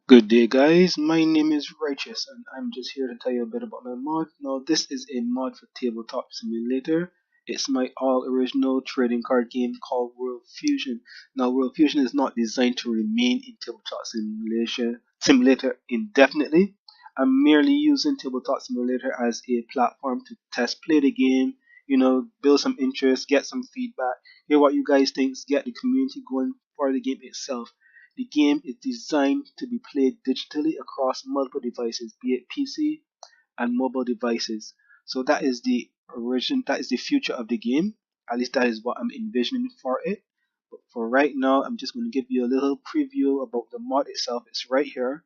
Good day guys, my name is Rychous and I'm just here to tell you a bit about my mod. Now this is a mod for Tabletop Simulator. It's my all original trading card game called World Fusion. Now World Fusion is not designed to remain in Tabletop Simulator indefinitely. I'm merely using Tabletop Simulator as a platform to test play the game, build some interest, get some feedback, hear what you guys think, get the community going for the game itself. The game is designed to be played digitally across multiple devices, be it PC and mobile devices. So that is the future of the game. At least that is what I'm envisioning for it. But for right now, I'm just going to give you a little preview about the mod itself. It's right here.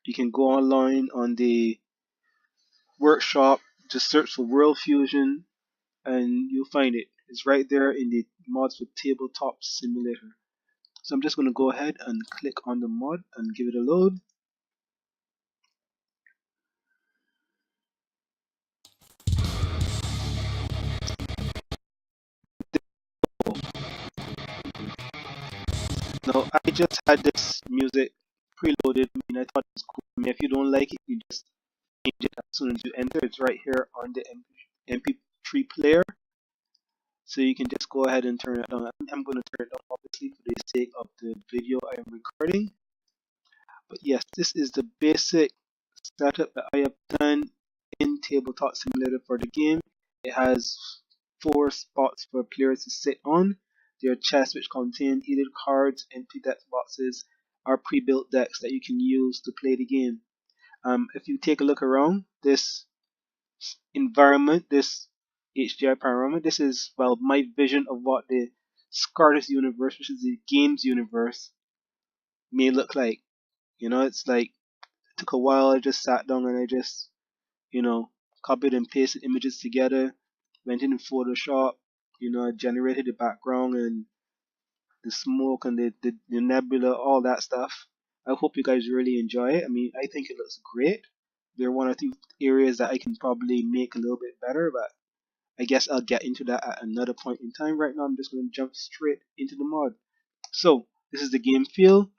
You can go online on the workshop, just search for World Fusion, and you'll find it. It's right there in the mods for Tabletop Simulator. So I'm just going to go ahead and click on the mod and give it a load. Now I just had this music preloaded. I thought it was cool. If you don't like it, you just change it as soon as you enter. It's right here on the MP3 player. So you can just go ahead and turn it on. I'm going to turn it on obviously for the sake of the video I am recording. But yes, this is the basic setup that I have done in Tabletop Simulator for the game. It has 4 spots for players to sit on. There are chests which contain either cards, empty deck boxes, or pre-built decks that you can use to play the game. If you take a look around this environment, this HDR panorama, this is, well, my vision of what the Scarlet universe, which is the games universe, may look like. It's like it took a while. I just sat down and I just, you know, copied and pasted images together, went into Photoshop, I generated the background and the smoke and the nebula, all that stuff. I hope you guys really enjoy it. I think it looks great. There are one or two areas that I can probably make a little bit better, but I guess I'll get into that at another point in time. Right now, I'm just going to jump straight into the mod. So, this is the game feel.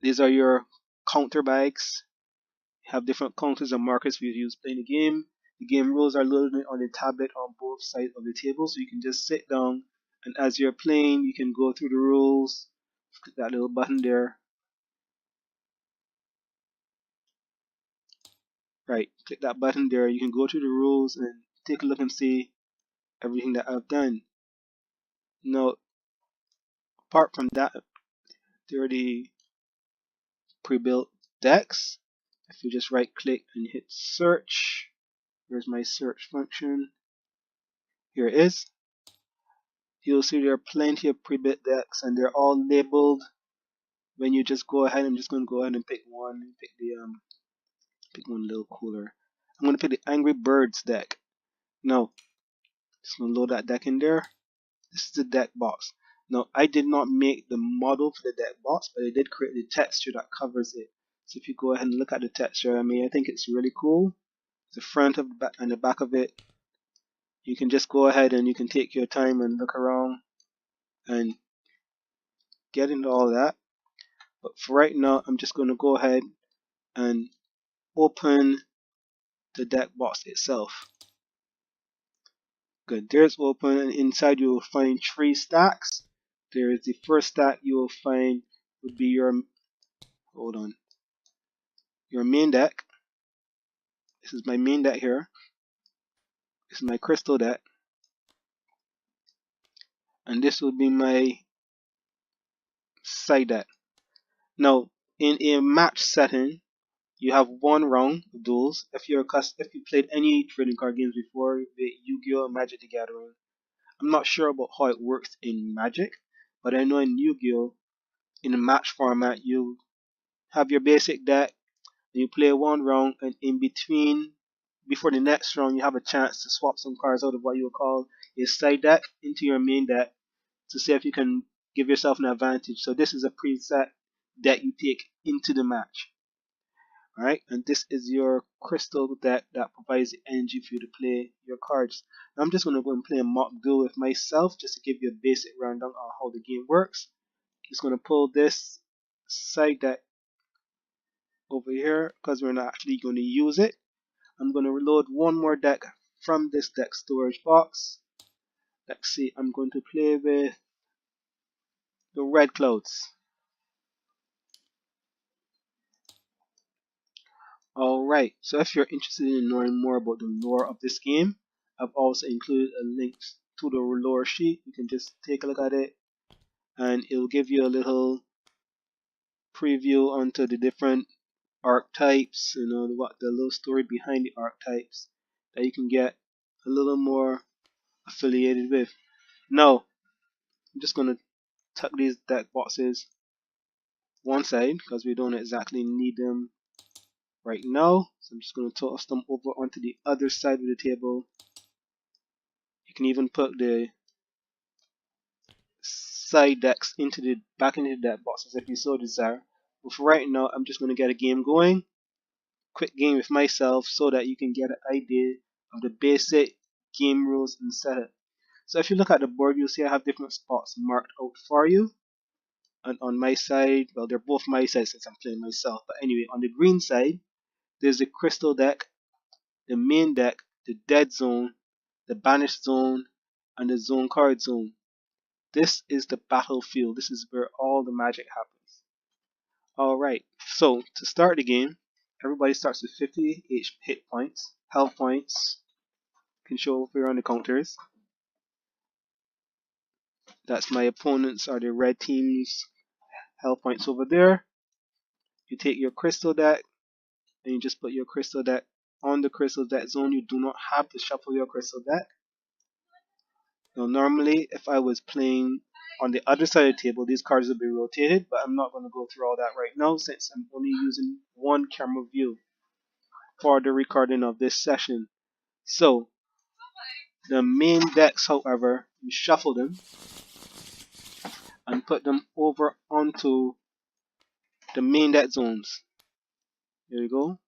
These are your counter bags. Have different counters and markers for you to use playing the game. The game rules are loaded on the tablet on both sides of the table, so you can just sit down and as you're playing, you can go through the rules. Click that little button there. Right, click that button there. You can go through the rules and take a look and see everything that I've done. Now, apart from that, there are the pre-built decks. If you just right click and hit search, here's my search function. Here it is. You'll see there are plenty of pre-built decks and they're all labeled. When you just go ahead, I'm just going to go ahead and pick one. Pick one a little cooler. I'm going to pick the Angry Birds deck. Now, just going to load that deck in there. This is the deck box. Now, I did not make the model for the deck box, but I did create the texture that covers it. So if you go ahead and look at the texture, I think it's really cool. The front of the back and the back of it. You can just go ahead and you can take your time and look around and get into all that. But for right now, I'm just going to go ahead and open the deck box itself. Good, there's open, and inside you will find 3 stacks. There is the first stack you will find would be your main deck. This is my main deck here. This is my crystal deck, and this would be my side deck. Now, in a match setting, you have 1 round of duels. If you played any trading card games before, the Yu-Gi-Oh! And Magic the Gathering, I'm not sure about how it works in Magic, but I know in Yu-Gi-Oh! In a match format, you have your basic deck, and you play 1 round, and in between, before the next round, you have a chance to swap some cards out of what you would call a side deck into your main deck to see if you can give yourself an advantage. So this is a preset deck you take into the match. Alright, and this is your crystal deck that provides the energy for you to play your cards. Now I'm just going to go and play a mock duel with myself just to give you a basic rundown on how the game works. Just going to pull this side deck over here because we're not actually going to use it. I'm going to reload one more deck from this deck storage box. Let's see, I'm going to play with the red clouds. Alright, so if you're interested in knowing more about the lore of this game, I've also included a link to the lore sheet. You can just take a look at it and it'll give you a little preview onto the different archetypes, you know, what the little story behind the archetypes that you can get a little more affiliated with. Now, I'm just going to tuck these deck boxes one side because we don't exactly need them right now. So I'm just going to toss them over onto the other side of the table. You can even put the side decks into the back into the deck boxes if you so desire. But for right now, I'm just going to get a game going, quick game with myself, so that you can get an idea of the basic game rules and setup. So if you look at the board, you'll see I have different spots marked out for you. And on my side, well, they're both my side since I'm playing myself. But anyway, on the green side, there's the crystal deck, the main deck, the dead zone, the banished zone, and the zone card zone. This is the battlefield. This is where all the magic happens. Alright, so to start the game, everybody starts with 50 hit points, health points. You can show over here on the counters. That's my opponents or the red team's health points over there. You take your crystal deck and you just put your crystal deck on the crystal deck zone. You do not have to shuffle your crystal deck. Now normally if I was playing on the other side of the table, these cards would be rotated, but I'm not going to go through all that right now since I'm only using one camera view for the recording of this session. So the main decks, however, you shuffle them and put them over onto the main deck zones. There you go.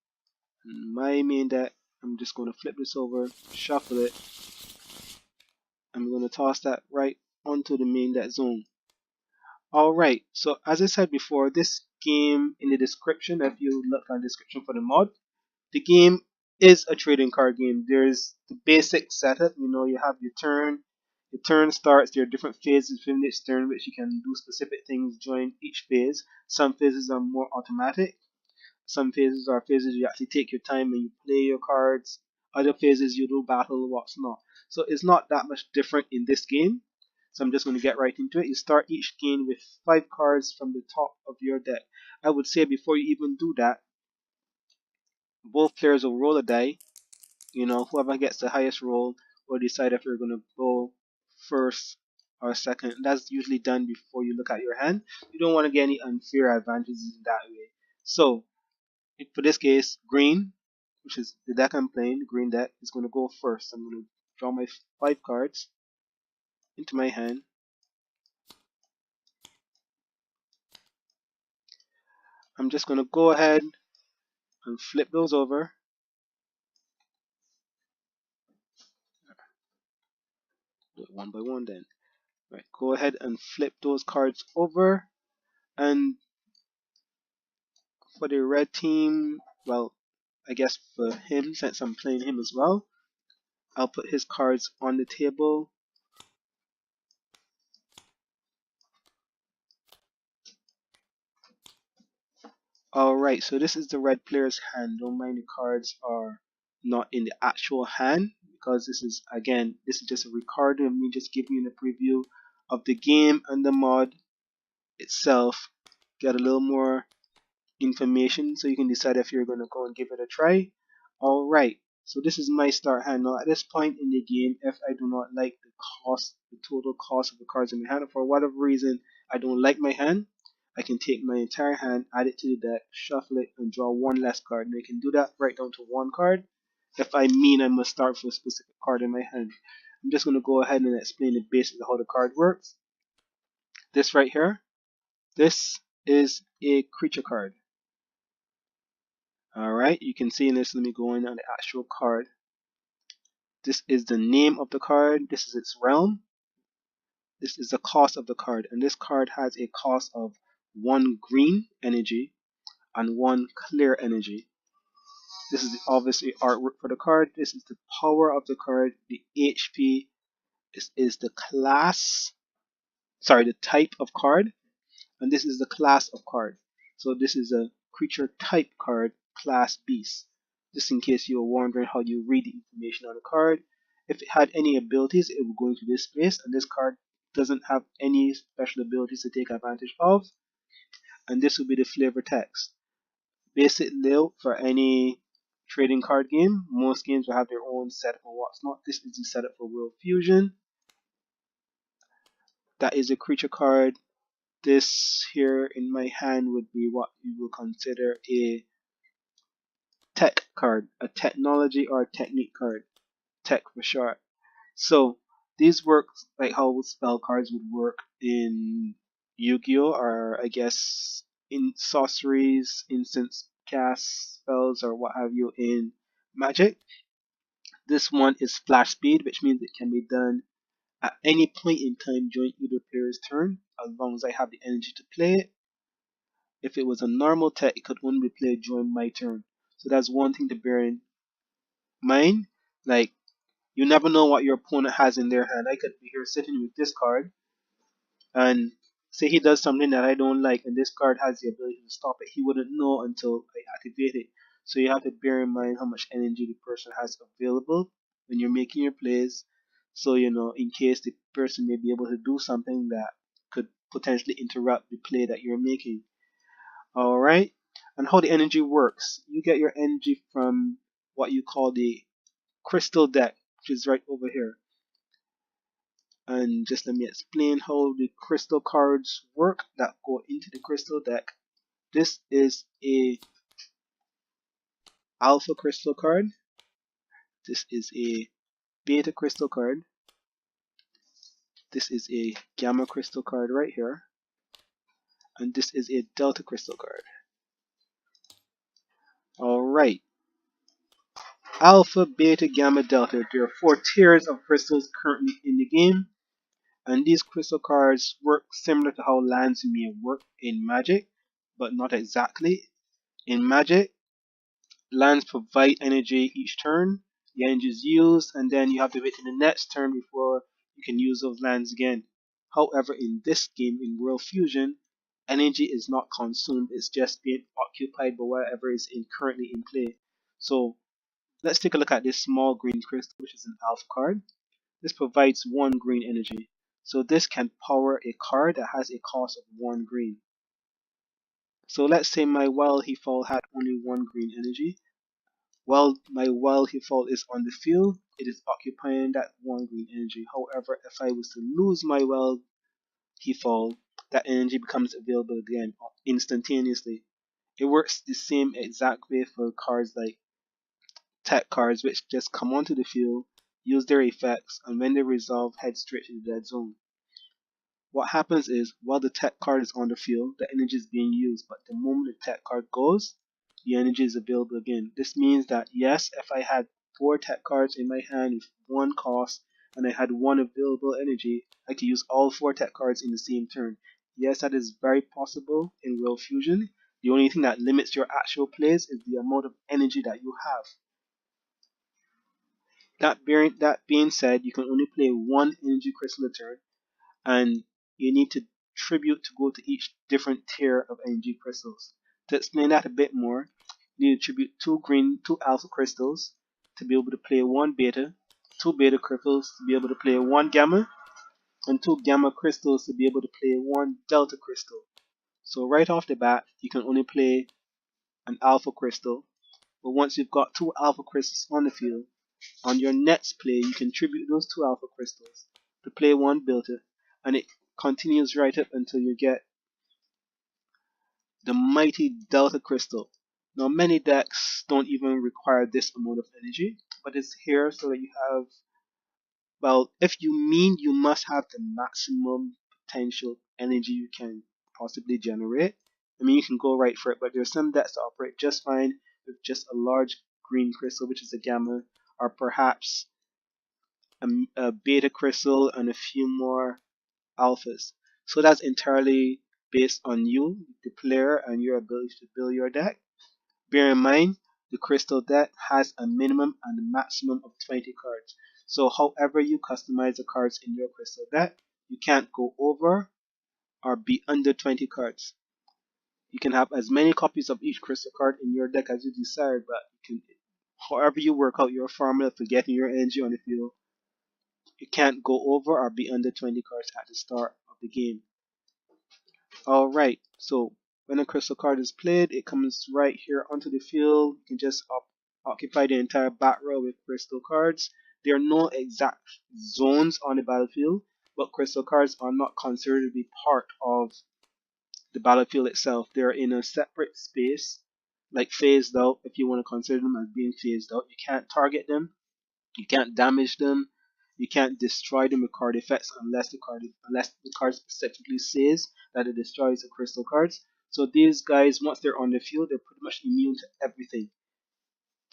My main deck, I'm just going to flip this over, shuffle it. I'm going to toss that right onto the main deck zone. Alright, so as I said before, this game in the description, if you look at the description for the mod, the game is a trading card game. There's the basic setup, you know, you have your turn starts, there are different phases within each turn which you can do specific things during each phase. Some phases are more automatic. Some phases are phases you actually take your time and you play your cards. Other phases you do battle, what's not. So it's not that much different in this game. So I'm just going to get right into it. You start each game with 5 cards from the top of your deck. I would say before you even do that, both players will roll a die. You know, whoever gets the highest roll will decide if you're going to go first or second. That's usually done before you look at your hand. You don't want to get any unfair advantages in that way. So for this case, green, which is the deck I'm playing, the green deck, is going to go first. I'm going to draw my 5 cards into my hand. I'm just going to go ahead and flip those over. Do it one by one then. Right, go ahead and flip those cards over. And for the red team, well, I guess for him, since I'm playing him as well, I'll put his cards on the table. Alright, so this is the red player's hand. Don't mind the cards are not in the actual hand because this is, again, this is just a recording of me just giving you a preview of the game and the mod itself. Get a little more information so you can decide if you're going to go and give it a try. Alright, so this is my start hand. Now at this point in the game, if I do not like the total cost of the cards in my hand, or for whatever reason I don't like my hand, I can take my entire hand, add it to the deck, shuffle it, and draw one less card. And I can do that right down to one card if I mean I must start with a specific card in my hand. I'm just going to go ahead and explain the basics of how the card works. This right here, this is a creature card. Alright, you can see in this, let me go in on the actual card. This is the name of the card, this is its realm, this is the cost of the card, and this card has a cost of 1 green energy, and 1 clear energy. This is obviously artwork for the card. This is the power of the card. The HP. This is the the type of card, and this is the class of card. So this is a creature type card, class beast. Just in case you were wondering how you read the information on the card. If it had any abilities, it would go into this space, and this card doesn't have any special abilities to take advantage of. And this will be the flavor text. Basic layout for any trading card game. Most games will have their own setup and what's not. This is the setup for World Fusion. That is a creature card. This here in my hand would be what you will consider a tech card, a technology or a technique card, tech for short. So these work like how spell cards would work in Yu-Gi-Oh, or I guess in sorceries, instance cast spells, or what have you in Magic. This one is flash speed, which means it can be done at any point in time during either player's turn, as long as I have the energy to play it. If it was a normal tech, it could only be played during my turn. So that's one thing to bear in mind. Like, you never know what your opponent has in their hand. I could be here sitting with this card, and say he does something that I don't like, and this card has the ability to stop it. He wouldn't know until I activate it. So you have to bear in mind how much energy the person has available when you're making your plays. So, in case the person may be able to do something that could potentially interrupt the play that you're making. Alright? And how the energy works. You get your energy from what you call the crystal deck, which is right over here. And just let me explain how the crystal cards work that go into the crystal deck. This is a alpha crystal card. This is a beta crystal card. This is a gamma crystal card right here. And this is a delta crystal card. Alright. Alpha, beta, gamma, delta. There are 4 tiers of crystals currently in the game. And these crystal cards work similar to how lands may work in Magic, but not exactly. In Magic, lands provide energy each turn. The energy is used, and then you have to wait till the next turn before you can use those lands again. However, in this game, in World Fusion, energy is not consumed, it's just being occupied by whatever is currently in play. So let's take a look at this small green crystal, which is an alpha card. This provides 1 green energy. So this can power a card that has a cost of 1 green. So let's say my Wild Fall had only 1 green energy. While my Wild Fall is on the field, it is occupying that 1 green energy. However, if I was to lose my Wild Fall, that energy becomes available again instantaneously. It works the same exact way for cards like tech cards, which just come onto the field, use their effects, and when they resolve, head straight to the dead zone. What happens is, while the tech card is on the field, the energy is being used, but the moment the tech card goes, the energy is available again. This means that, yes, if I had 4 tech cards in my hand with 1 cost, and I had 1 available energy, I could use all 4 tech cards in the same turn. Yes, that is very possible in World Fusion. The only thing that limits your actual plays is the amount of energy that you have. That being said, you can only play 1 energy crystal a turn, and you need to tribute to go to each different tier of energy crystals. To explain that a bit more, you need to tribute 2 alpha crystals to be able to play 1 beta, 2 beta crystals to be able to play 1 gamma, and 2 gamma crystals to be able to play 1 delta crystal. So right off the bat, you can only play an alpha crystal, but once you've got 2 alpha crystals on the field, on your next play, you can tribute those 2 alpha crystals to play 1 beta, and it continues right up until you get the mighty delta crystal. Now, many decks don't even require this amount of energy, but it's here so that you have, well, if you mean you must have the maximum potential energy you can possibly generate, I mean, you can go right for it, but there's some decks that operate just fine with just a large green crystal, which is a gamma, or perhaps a beta crystal and a few more alphas. So that's entirely based on you, the player, and your ability to build your deck. Bear in mind, the crystal deck has a minimum and a maximum of 20 cards. So however you customize the cards in your crystal deck, you can't go over or be under 20 cards. You can have as many copies of each crystal card in your deck as you desire, but you can, however you work out your formula for getting your energy on the field, you can't go over or be under 20 cards at the start of the game. Alright, so when a crystal card is played, it comes right here onto the field. You can just occupy the entire back row with crystal cards. There are no exact zones on the battlefield, but crystal cards are not considered to be part of the battlefield itself. They're in a separate space, like phased out, if you want to consider them as being phased out. You can't target them, you can't damage them, you can't destroy them with card effects unless the card specifically says that it destroys the crystal cards. So these guys, once they're on the field, they're pretty much immune to everything.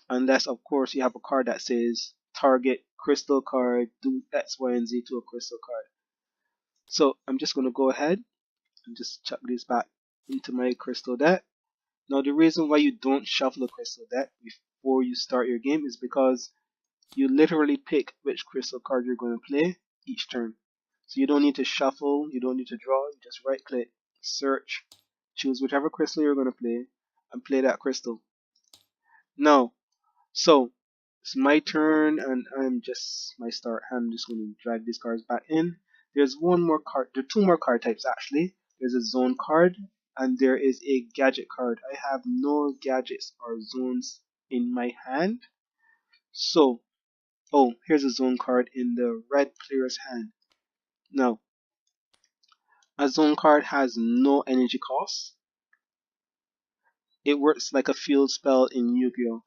Unless, of course, you have a card that says target crystal card, do X, Y, and Z to a crystal card. So I'm just going to go ahead and just chuck this back into my crystal deck. Now the reason why you don't shuffle a crystal deck before you start your game is because you literally pick which crystal card you're going to play each turn. So you don't need to shuffle, you don't need to draw, you just right click, search, choose whichever crystal you're going to play, and play that crystal. Now, so it's my turn and I'm just my start hand. I'm just going to drag these cards back in. There's one more card, there are two more card types actually. There's a zone card and there is a gadget card. I have no gadgets or zones in my hand. So, oh, here's a zone card in the red player's hand. Now, a zone card has no energy cost. It works like a field spell in Yu-Gi-Oh!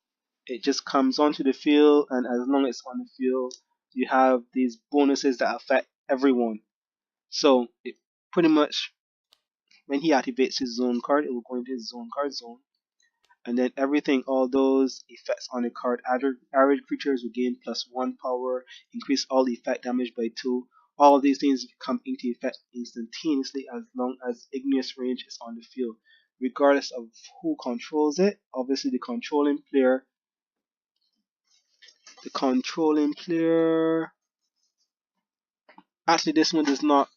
It just comes onto the field, and as long as it's on the field, you have these bonuses that affect everyone. So, it pretty much, when he activates his zone card, it will go into his zone card zone. And then everything, all those effects on the card, added creatures will gain +1 power, increase all effect damage by 2. All these things come into effect instantaneously as long as Igneous range is on the field, regardless of who controls it. Obviously, the controlling player. Actually, this one does not.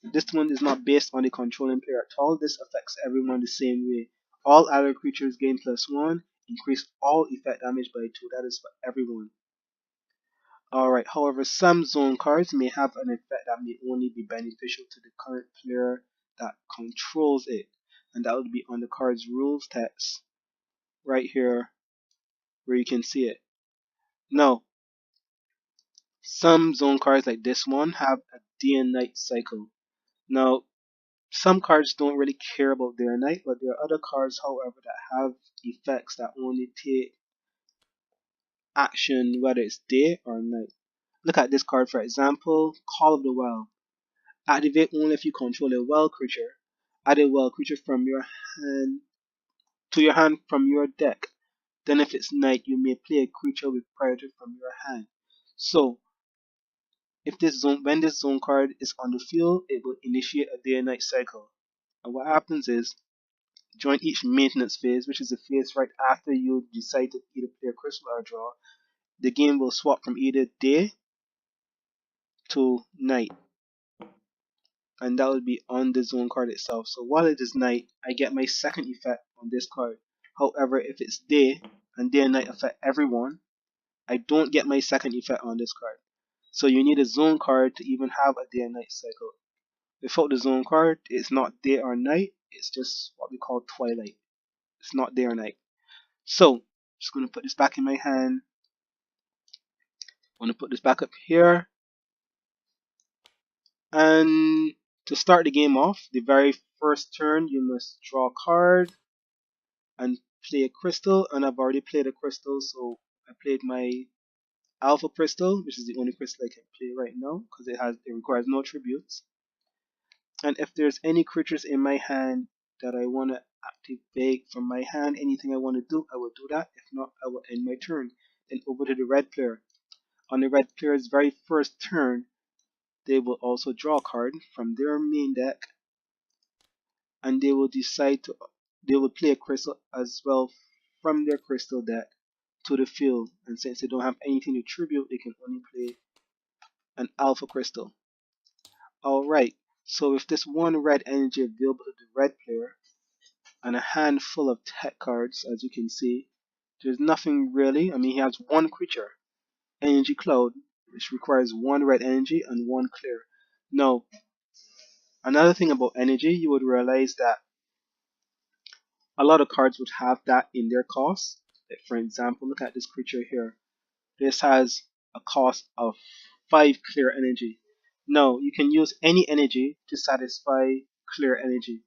This one is not based on the controlling player at all. This affects everyone the same way. All other creatures gain +1, increase all effect damage by 2. That is for everyone. Alright, however, some zone cards may have an effect that may only be beneficial to the current player that controls it. And that would be on the card's rules text, right here, where you can see it. Now, some zone cards like this one have a day and night cycle. Now, some cards don't really care about day and night, but there are other cards, however, that have effects that only take action whether it's day or night. Look at this card, for example, Call of the Wild. Activate only if you control a wild creature. Add a wild creature from your hand to your hand from your deck. Then if it's night, you may play a creature with priority from your hand. So, when this zone card is on the field, it will initiate a day and night cycle. And what happens is, during each maintenance phase, which is the phase right after you decide to either play a crystal or draw, the game will swap from either day to night. And that will be on the zone card itself. So while it is night, I get my second effect on this card. However, if it's day and day and night affect everyone, I don't get my second effect on this card. So you need a zone card to even have a day and night cycle. Without the zone card, it's not day or night, it's just what we call twilight. It's not day or night. So, I'm just going to put this back in my hand. I'm going to put this back up here. And to start the game off, the very first turn, you must draw a card and play a crystal. And I've already played a crystal, so I played my alpha crystal, which is the only crystal I can play right now because it requires no tributes. And if there's any creatures in my hand that I want to activate from my hand, anything I want to do, I will do that. If not, I will end my turn. Then over to the red player. On the red player's very first turn, they will also draw a card from their main deck and they will decide to they will play a crystal as well from their crystal deck to the field. And since they don't have anything to tribute, they can only play an alpha crystal. Alright, so with this one red energy available to the red player and a handful of tech cards, as you can see, there's nothing really. I mean, he has one creature, Energy Cloud, which requires one red energy and one clear. Now, another thing about energy, you would realize that a lot of cards would have that in their cost. Like for example, look at this creature here. This has a cost of 5 clear energy. Now, you can use any energy to satisfy clear energy,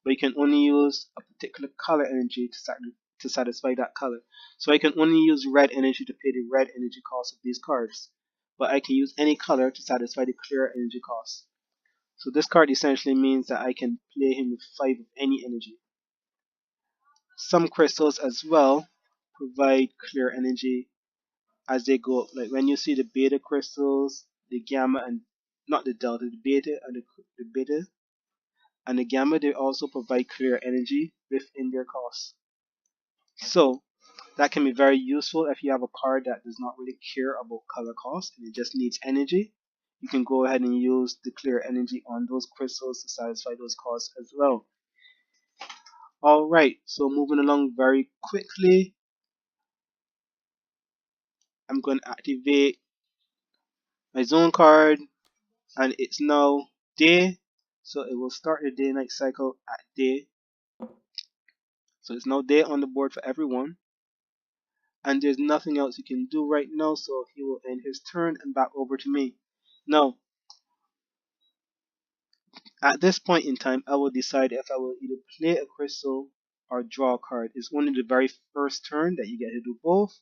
but you can only use a particular color energy to satisfy that color. So I can only use red energy to pay the red energy cost of these cards, but I can use any color to satisfy the clear energy cost. So this card essentially means that I can play him with 5 of any energy. Some crystals as well provide clear energy as they go. Like when you see the beta crystals, the gamma and not the delta, the beta and the beta and the gamma, they also provide clear energy within their cost. So that can be very useful if you have a card that does not really care about color cost and it just needs energy. You can go ahead and use the clear energy on those crystals to satisfy those costs as well. Alright, so moving along very quickly, I'm going to activate my zone card, and it's now day, so it will start the day night cycle at day. So it's now day on the board for everyone, and there's nothing else you can do right now, so he will end his turn and back over to me. Now, at this point in time, I will decide if I will either play a crystal or draw a card. It's only the very first turn that you get to do both,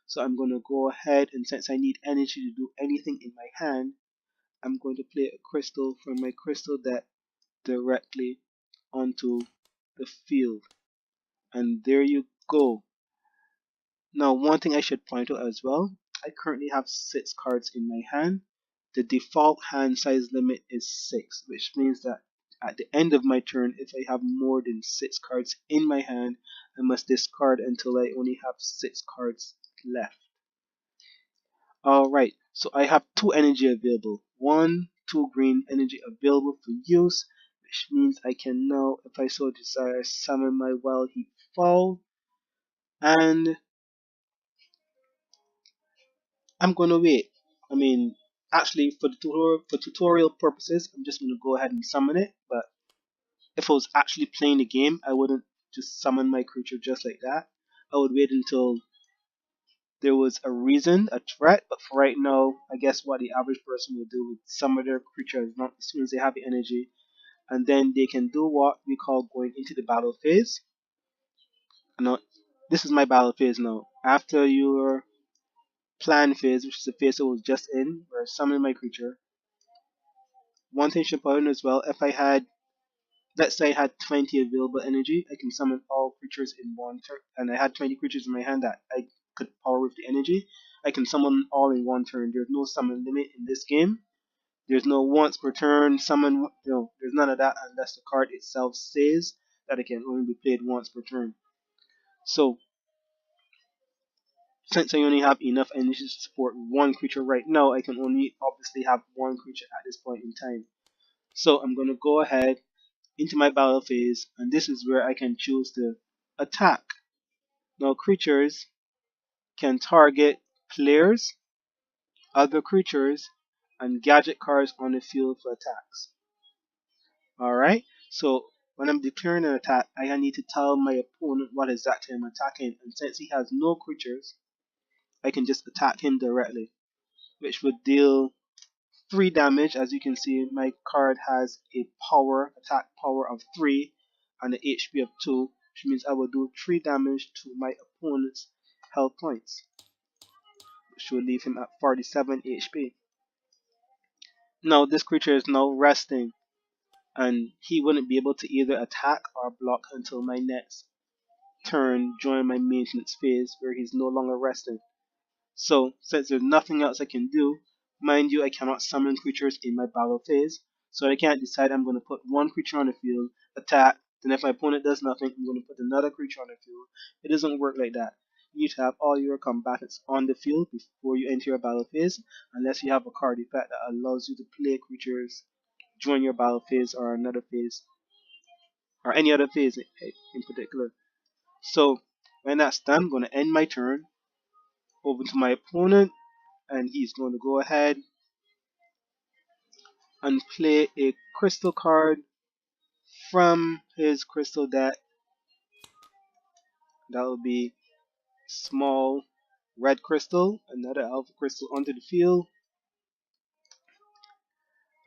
so I'm going to go ahead, and since I need energy to do anything in my hand, I'm going to play a crystal from my crystal deck directly onto the field. And there you go. Now, one thing I should point out as well, I currently have 6 cards in my hand. The default hand size limit is 6, which means that at the end of my turn, if I have more than 6 cards in my hand, I must discard until I only have 6 cards left. Alright, so I have 2 energy available. 1, 2 green energy available for use, which means I can now, if I so desire, summon my Wild Heat Fowl, and I'm gonna wait. I mean, actually, for tutorial purposes, I'm just gonna go ahead and summon it, but if I was actually playing the game, I wouldn't just summon my creature just like that. I would wait until there was a reason, a threat, but for right now, I guess what the average person would do would summon their creature as soon as they have the energy, and then they can do what we call going into the battle phase. Now, this is my battle phase now. After your plan phase, which is the phase I was just in, where I summoned my creature, one thing should point as well, if I had, let's say I had 20 available energy, I can summon all creatures in one turn, and I had 20 creatures in my hand that I could power with the energy. I can summon all in one turn. There's no summon limit in this game. There's no once per turn summon, there's none of that unless the card itself says that it can only be played once per turn. So, since I only have enough energy to support one creature right now, I can only obviously have one creature at this point in time. So I'm going to go ahead into my battle phase, and this is where I can choose to attack. Now creatures can target players, other creatures, and gadget cards on the field for attacks. Alright, so when I'm declaring an attack, I need to tell my opponent what exactly I'm attacking, and since he has no creatures, I can just attack him directly, which would deal 3 damage. As you can see, my card has a attack power of 3 and an HP of 2, which means I will do 3 damage to my opponent's health points, which will leave him at 47 HP. Now this creature is now resting, and he wouldn't be able to either attack or block until my next turn during my maintenance phase, where he's no longer resting. So, since there's nothing else I can do, mind you, I cannot summon creatures in my battle phase, so I can't decide I'm going to put one creature on the field, attack, Then if my opponent does nothing, I'm going to put another creature on the field. It doesn't work like that. You need to have all your combatants on the field before you enter your battle phase, unless you have a card effect that allows you to play creatures during your battle phase or another phase, or any other phase in particular. So when that's done, I'm going to end my turn, over to my opponent, and he's going to go ahead and play a crystal card from his crystal deck. That will be small red crystal, another alpha crystal onto the field,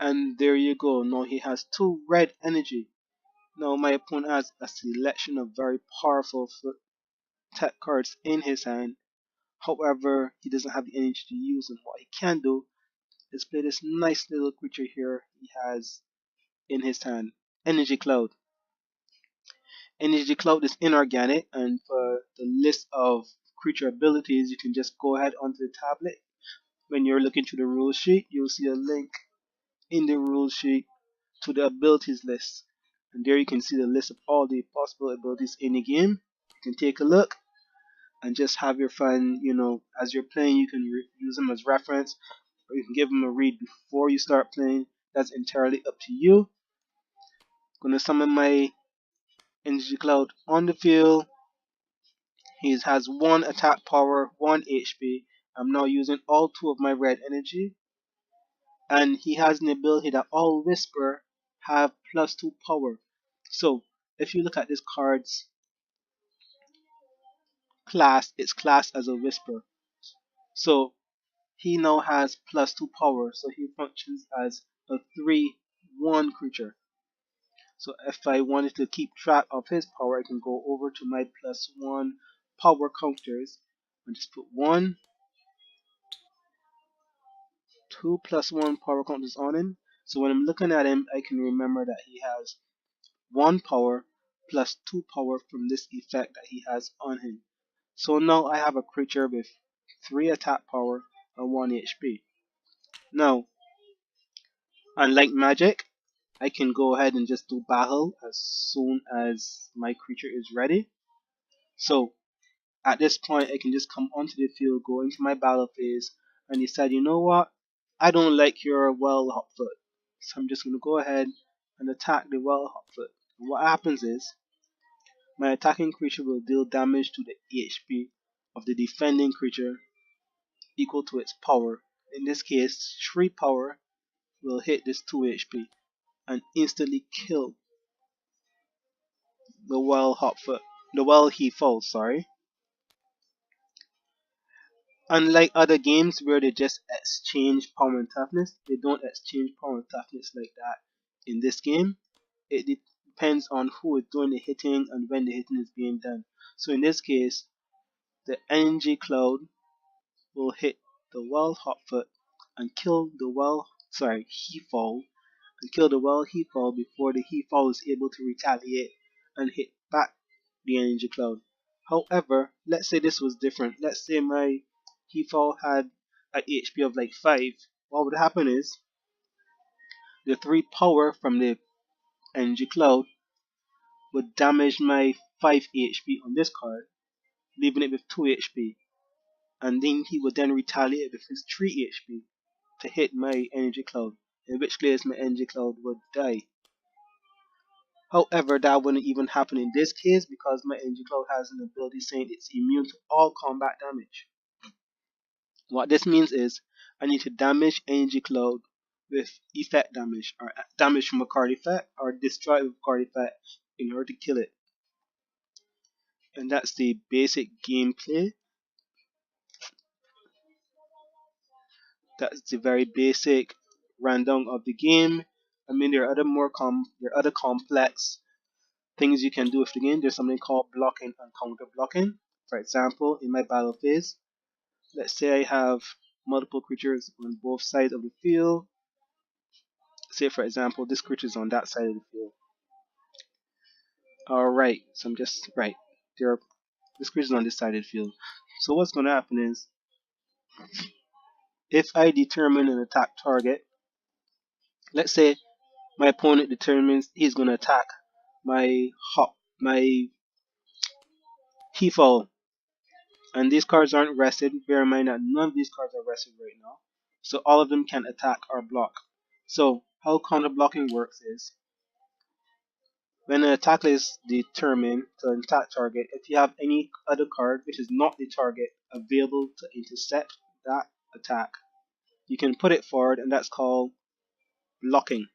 and there you go. Now he has 2 red energy. Now my opponent has a selection of very powerful tech cards in his hand. However, he doesn't have the energy to use them. What he can do is play this nice little creature here he has in his hand, Energy Cloud. Energy Cloud is inorganic, and for the list of creature abilities, you can just go ahead onto the tablet. When you're looking through the rule sheet, you'll see a link in the rule sheet to the abilities list, and there you can see the list of all the possible abilities in the game. You can take a look and just have your fun. As you're playing, you can use them as reference, or you can give them a read before you start playing. That's entirely up to you. I'm gonna summon my Energy Cloud on the field. He has 1 attack power, 1 HP. I'm now using all 2 of my red energy, and he has an ability that all Whisper have +2 power. So if you look at this card's class, it's classed as a Whisper. So he now has +2 power, so he functions as a 3/1 creature. So if I wanted to keep track of his power, I can go over to my +1 power counters and just put 1, 2 +1 power counters on him. So when I'm looking at him, I can remember that he has 1 power +2 power from this effect that he has on him. So now I have a creature with 3 attack power and 1 HP. Now, unlike magic, I can go ahead and just do battle as soon as my creature is ready. So at this point, I can just come onto the field, go into my battle phase, and decide, you know what? I don't like your Well Hotfoot. So I'm just going to go ahead and attack the Well Hotfoot. And what happens is, my attacking creature will deal damage to the HP of the defending creature equal to its power. In this case, 3 power will hit this 2 HP and instantly kill the Well Hotfoot. The Well he falls, sorry. Unlike other games where they just exchange power and toughness, they don't exchange power and toughness like that in this game. It depends on who is doing the hitting and when the hitting is being done. So in this case, the Energy Cloud will hit the Well Hotfoot and kill the He-Fall, and kill the Well He-Fall before the He-Fall is able to retaliate and hit back the Energy Cloud. However, let's say this was different. Let's say my He-Fall had an HP of like 5. What would happen is the 3 power from the Energy Cloud would damage my 5 HP on this card, leaving it with 2 HP. And then he would then retaliate with his 3 HP to hit my Energy Cloud, in which case my Energy Cloud would die. However, that wouldn't even happen in this case because my Energy Cloud has an ability saying it's immune to all combat damage. What this means is I need to damage Energy Cloud with effect damage, or damage from a card effect, or destroy it with a card effect in order to kill it. And that's the basic gameplay. That's the very basic rundown of the game. I mean, there are other complex things you can do with the game. There's something called blocking and counter blocking. For example, in my battle phase, let's say I have multiple creatures on both sides of the field. Say, for example, this creature is on that side of the field. Alright, so I'm just right. This creature is on this side of the field. So what's going to happen is, if I determine an attack target, let's say my opponent determines he's going to attack my Hefo, and these cards aren't rested. Bear in mind that none of these cards are rested right now, so all of them can attack or block. So how counter blocking works is when an attack is determined to an attack target, if you have any other card which is not the target available to intercept that attack, you can put it forward, and that's called blocking.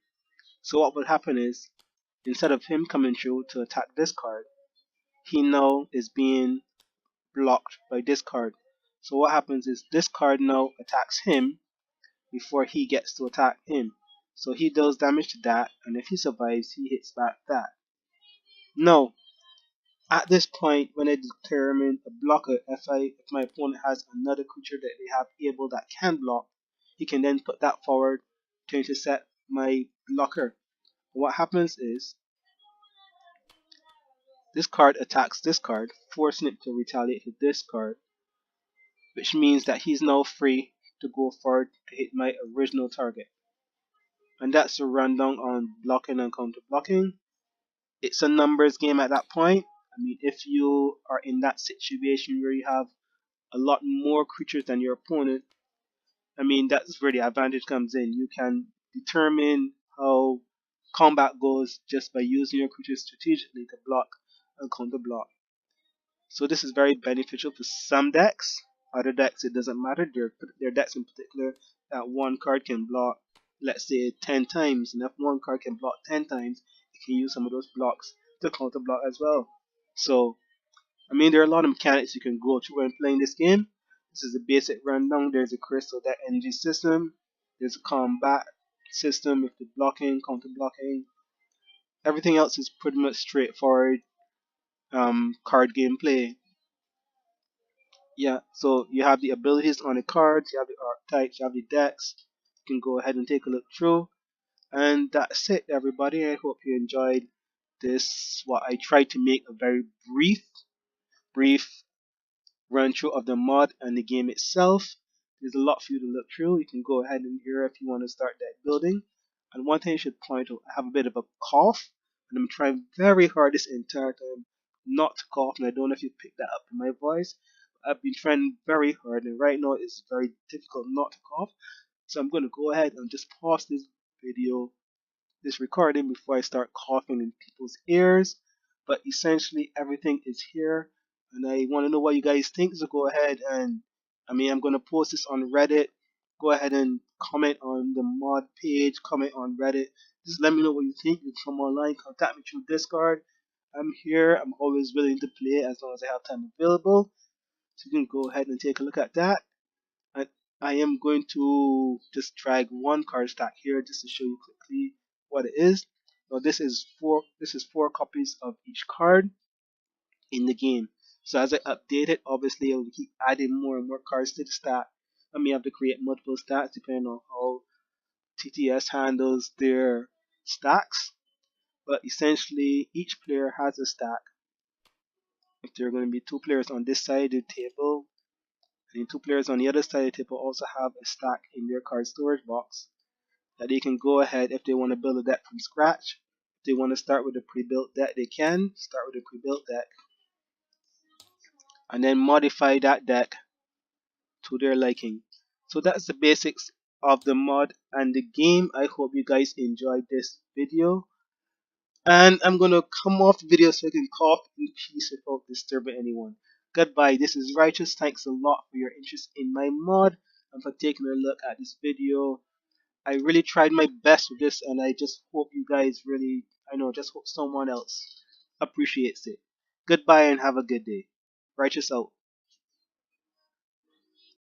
So what would happen is, instead of him coming through to attack this card, he now is being blocked by this card. So what happens is this card now attacks him before he gets to attack him. So he does damage to that, and if he survives, he hits back that. Now, at this point, when I determine a blocker, if my opponent has another creature that they have able that can block, he can then put that forward to intercept my blocker. What happens is this card attacks this card, forcing it to retaliate to this card, which means that he's now free to go forward to hit my original target. And that's a rundown on blocking and counter blocking. It's a numbers game at that point. I mean, if you are in that situation where you have a lot more creatures than your opponent, I mean, that's where the advantage comes in. You can determine how combat goes just by using your creatures strategically to block and counter block. So this is very beneficial for some decks. Other decks, it doesn't matter. There are decks in particular that one card can block, let's say 10 times, and if one card can block 10 times, you can use some of those blocks to counter block as well. So, I mean, there are a lot of mechanics you can go through when playing this game. This is a basic rundown. There's a crystal deck energy system. There's a combat system with the blocking, counter blocking. Everything else is pretty much straightforward card gameplay. Yeah, so you have the abilities on the cards, you have the archetypes, you have the decks. You can go ahead and take a look through. And that's it, everybody. I hope you enjoyed this. What I tried to make a very brief run through of the mod and the game itself. There's a lot for you to look through. You can go ahead and here if you want to start deck building. And one thing I should point out, I have a bit of a cough, and I'm trying very hard this entire time not to cough, and I don't know if you picked that up in my voice. I've been trying very hard, and right now it's very difficult not to cough. So I'm going to go ahead and just pause this video, this recording, before I start coughing in people's ears. But essentially everything is here, and I want to know what you guys think. So go ahead and, I'm going to post this on Reddit. Go ahead and comment on the mod page, comment on Reddit. Just let me know what you think. You can come online, contact me through Discord. I'm here. I'm always willing to play as long as I have time available. So you can go ahead and take a look at that. And I am going to just drag one card stack here just to show you quickly what it is. Now this is four copies of each card in the game. So as I update it, obviously I will keep adding more and more cards to the stack. I may have to create multiple stacks depending on how TTS handles their stacks. But essentially each player has a stack. If there are going to be two players on this side of the table, and the two players on the other side of the table also have a stack in their card storage box that they can go ahead if they want to build a deck from scratch. If they want to start with a pre-built deck, they can start with a pre-built deck and then modify that deck to their liking. So that's the basics of the mod and the game. I hope you guys enjoyed this video. And I'm going to come off the video so I can cough in peace without disturbing anyone. Goodbye, this is Rychous. Thanks a lot for your interest in my mod and for taking a look at this video. I really tried my best with this, and I just hope you guys really, just hope someone else appreciates it. Goodbye and have a good day. Rychous out.